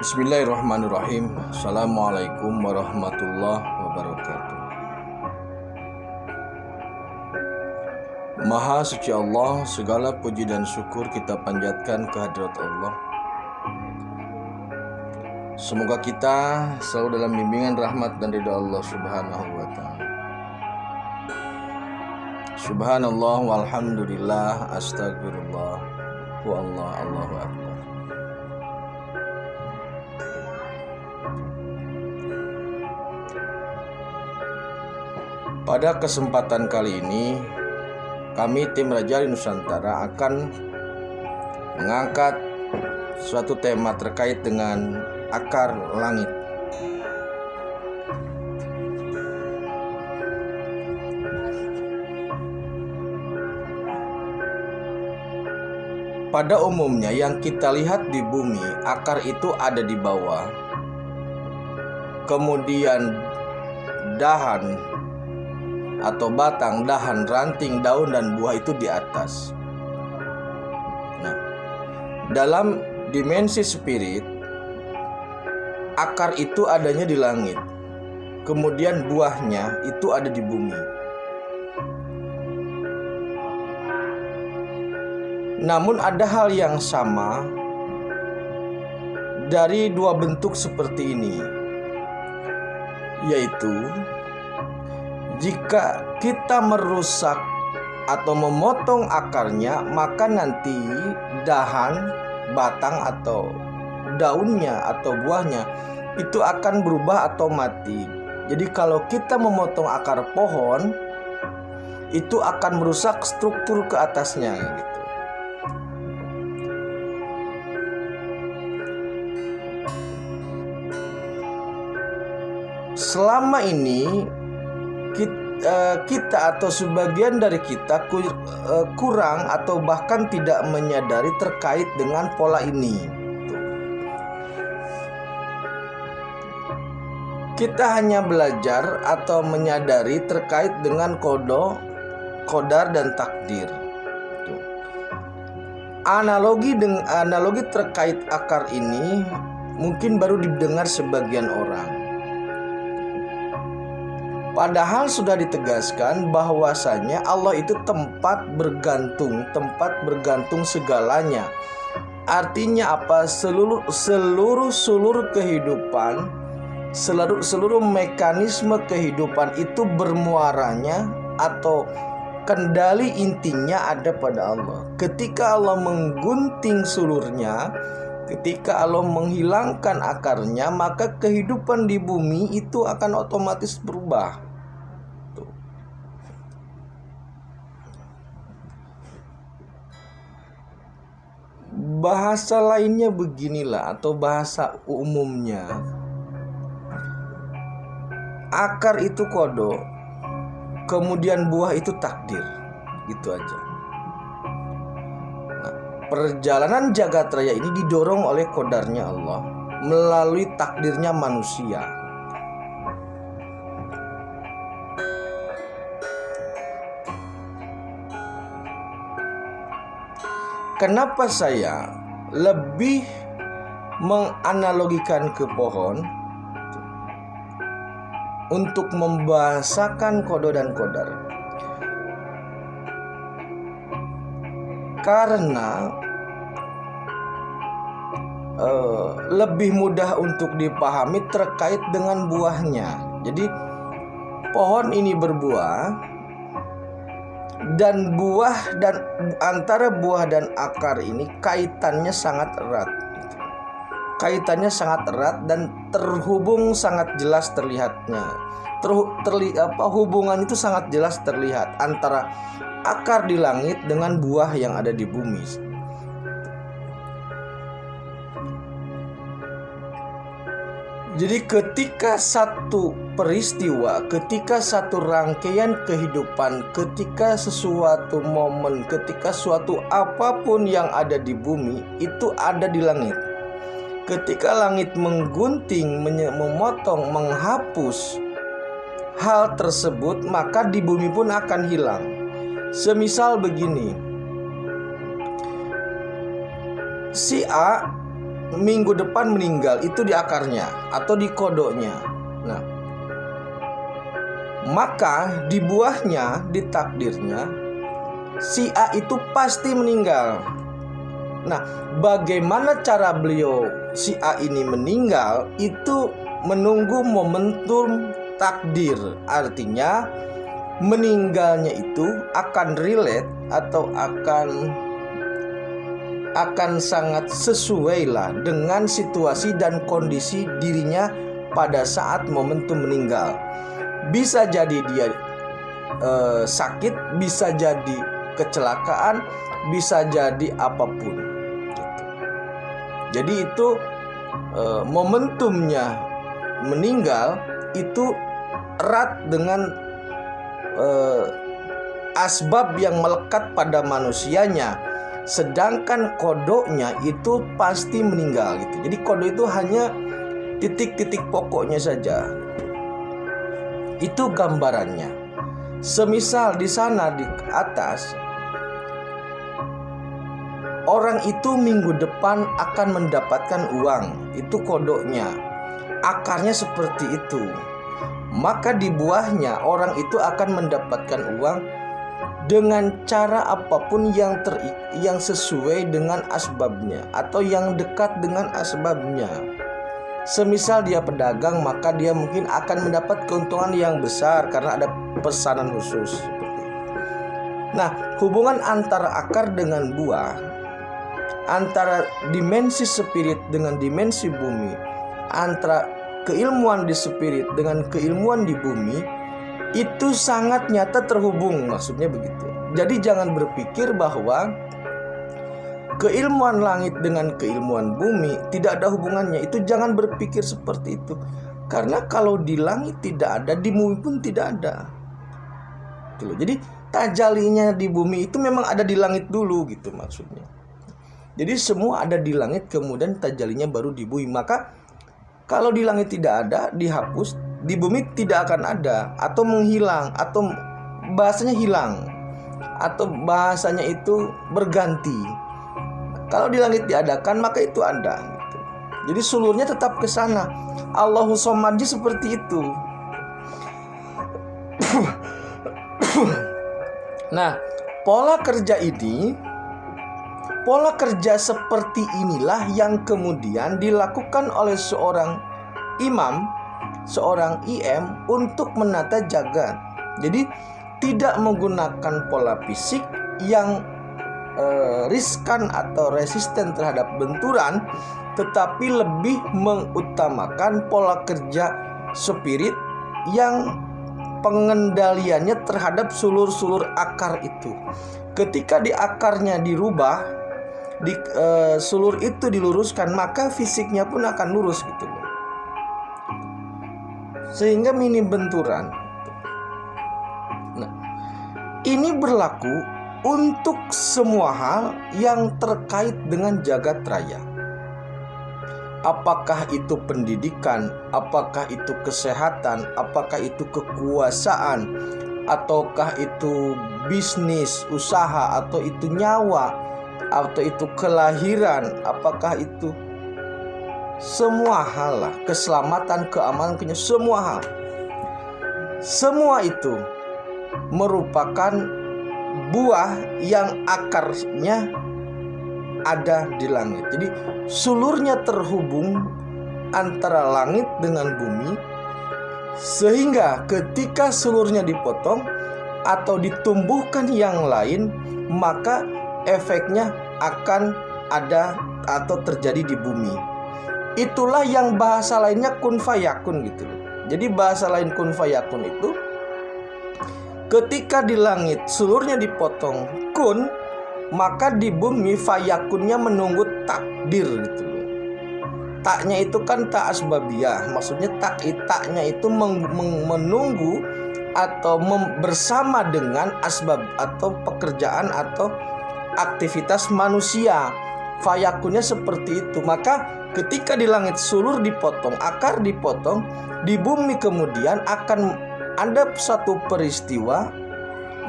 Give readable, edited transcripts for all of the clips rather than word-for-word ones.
Bismillahirrahmanirrahim. Assalamualaikum warahmatullahi wabarakatuh. Maha suci Allah, segala puji dan syukur kita panjatkan kehadirat Allah. Semoga kita selalu dalam bimbingan rahmat dan ridha Allah Subhanahu wa ta'ala. Subhanallah walhamdulillah astagfirullah wa Allahu akbar. Pada kesempatan kali ini, kami tim Rajali Nusantara akan mengangkat suatu tema terkait dengan akar langit. Pada umumnya yang kita lihat di bumi, akar itu ada di bawah. Kemudian dahan atau batang, dahan, ranting, daun, dan buah itu di atas. Nah, dalam dimensi spirit, akar itu adanya di langit. Kemudian buahnya itu ada di bumi. Namun ada hal yang sama dari dua bentuk seperti ini, yaitu jika kita merusak atau memotong akarnya, maka nanti dahan, batang atau daunnya atau buahnya itu akan berubah atau mati. Jadi kalau kita memotong akar pohon, itu akan merusak struktur ke atasnya gitu. Selama ini kita atau sebagian dari kita kurang atau bahkan tidak menyadari terkait dengan pola ini. Kita hanya belajar atau menyadari terkait dengan qadar dan takdir. Analogi terkait akar ini mungkin baru didengar sebagian orang. Padahal sudah ditegaskan bahwasanya Allah itu tempat bergantung segalanya. Artinya apa? Seluruh kehidupan, seluruh mekanisme kehidupan itu bermuaranya atau kendali intinya ada pada Allah. Ketika Allah menggunting sulurnya, ketika Allah menghilangkan akarnya, maka kehidupan di bumi itu akan otomatis berubah. Bahasa lainnya beginilah, atau bahasa umumnya, akar itu kodok, kemudian buah itu takdir, gitu aja. Perjalanan jagat raya ini didorong oleh qadarnya Allah melalui takdirnya manusia. Kenapa saya lebih menganalogikan ke pohon untuk membahasakan qada dan qadar? Karena lebih mudah untuk dipahami terkait dengan buahnya. Jadi pohon ini berbuah, dan antara buah dan akar ini kaitannya sangat erat. Kaitannya sangat erat dan terhubung sangat jelas terlihatnya. Hubungan itu sangat jelas terlihat antara akar di langit dengan buah yang ada di bumi. Jadi ketika satu peristiwa, ketika satu rangkaian kehidupan, ketika sesuatu momen, ketika suatu apapun yang ada di bumi itu ada di langit. Ketika langit menggunting, memotong, menghapus hal tersebut, maka di bumi pun akan hilang. Semisal begini, si A minggu depan meninggal, itu di akarnya atau di kodoknya. Nah, maka di buahnya, di takdirnya, si A itu pasti meninggal. Nah, bagaimana cara beliau si A ini meninggal? Itu menunggu momentum takdir. Artinya meninggalnya itu akan relate atau akan sangat sesuai lah dengan situasi dan kondisi dirinya pada saat momentum meninggal. Bisa jadi dia sakit, bisa jadi kecelakaan, bisa jadi apapun gitu. Jadi itu momentumnya meninggal itu erat dengan asbab yang melekat pada manusianya, sedangkan kodoknya itu pasti meninggal gitu. Jadi kodok itu hanya titik-titik pokoknya saja. Itu gambarannya. Semisal di sana di atas, orang itu minggu depan akan mendapatkan uang, itu kodoknya. Akarnya seperti itu. Maka di buahnya orang itu akan mendapatkan uang dengan cara apapun yang sesuai dengan asbabnya atau yang dekat dengan asbabnya. Semisal dia pedagang, maka dia mungkin akan mendapat keuntungan yang besar karena ada pesanan khusus. Nah, hubungan antara akar dengan buah, antara dimensi spirit dengan dimensi bumi, antara keilmuan di spirit dengan keilmuan di bumi, itu sangat nyata terhubung, maksudnya begitu. Jadi jangan berpikir bahwa keilmuan langit dengan keilmuan bumi tidak ada hubungannya. Itu jangan berpikir seperti itu. Karena kalau di langit tidak ada, di bumi pun tidak ada. Jadi tajalinya di bumi itu memang ada di langit dulu gitu maksudnya. Jadi semua ada di langit, kemudian tajalinya baru di bumi. Maka kalau di langit tidak ada, dihapus, di bumi tidak akan ada, atau menghilang, atau bahasanya hilang, atau bahasanya itu berganti. Kalau di langit diadakan, maka itu ada gitu. Jadi sulurnya tetap ke sana. Allahu Somad seperti itu. Nah, pola kerja seperti inilah yang kemudian dilakukan oleh seorang imam, seorang IM untuk menata jagat. Jadi tidak menggunakan pola fisik yang riskan atau resisten terhadap benturan, tetapi lebih mengutamakan pola kerja spirit yang pengendaliannya terhadap sulur-sulur akar itu. Ketika di akarnya dirubah, sulur itu diluruskan, maka fisiknya pun akan lurus gitu, sehingga minim benturan. Nah, ini berlaku untuk semua hal yang terkait dengan jagat raya. Apakah itu pendidikan, apakah itu kesehatan, apakah itu kekuasaan, ataukah itu bisnis, usaha, atau itu nyawa, atau itu kelahiran, apakah itu semua hal lah, keselamatan, keamanan, semua hal. Semua itu merupakan buah yang akarnya ada di langit. Jadi sulurnya terhubung antara langit dengan bumi, sehingga ketika sulurnya dipotong atau ditumbuhkan yang lain, maka efeknya akan ada atau terjadi di bumi. Itulah yang bahasa lainnya kun fayakun gitu. Jadi bahasa lain kun fayakun itu, ketika di langit sulurnya dipotong kun, maka di bumi fayakunnya menunggu takdir gitu. Taknya itu kan tak asbabiyah, maksudnya taknya itu menunggu atau bersama dengan asbab atau pekerjaan atau aktivitas manusia. Fayakunnya seperti itu. Maka ketika di langit sulur dipotong, akar dipotong, di bumi kemudian akan ada satu peristiwa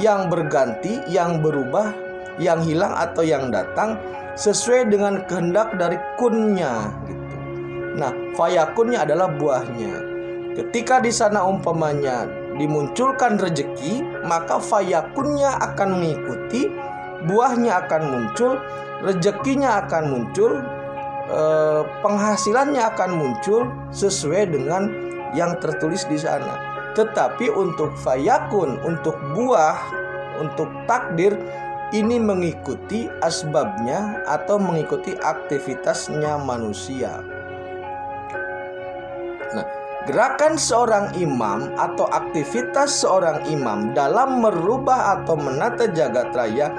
yang berganti, yang berubah, yang hilang atau yang datang, sesuai dengan kehendak dari kunnya gitu. Nah, fayakunnya adalah buahnya. Ketika di sana umpamanya dimunculkan rezeki, maka fayakunnya akan mengikuti, buahnya akan muncul, rezekinya akan muncul, penghasilannya akan muncul sesuai dengan yang tertulis di sana. Tetapi untuk fayakun, untuk buah, untuk takdir, ini mengikuti asbabnya atau mengikuti aktivitasnya manusia. Nah, gerakan seorang imam atau aktivitas seorang imam dalam merubah atau menata jagat raya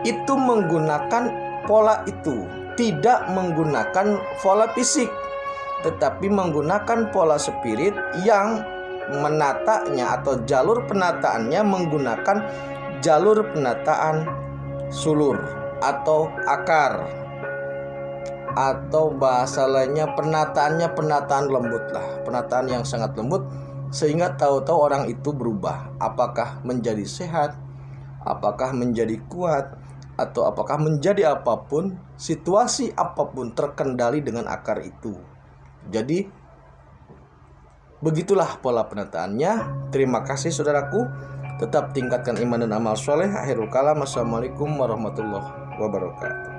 itu menggunakan pola itu, tidak menggunakan pola fisik, tetapi menggunakan pola spirit yang menatanya atau jalur penataannya menggunakan jalur penataan sulur atau akar, atau bahasa lainnya penataannya penataan lembut lah, penataan yang sangat lembut, sehingga tahu-tahu orang itu berubah, apakah menjadi sehat, apakah menjadi kuat, atau apakah menjadi apapun, situasi apapun terkendali dengan akar itu. Jadi begitulah pola penataannya. Terima kasih saudaraku. Tetap tingkatkan iman dan amal soleh. Akhirul kalam. Assalamualaikum warahmatullahi wabarakatuh.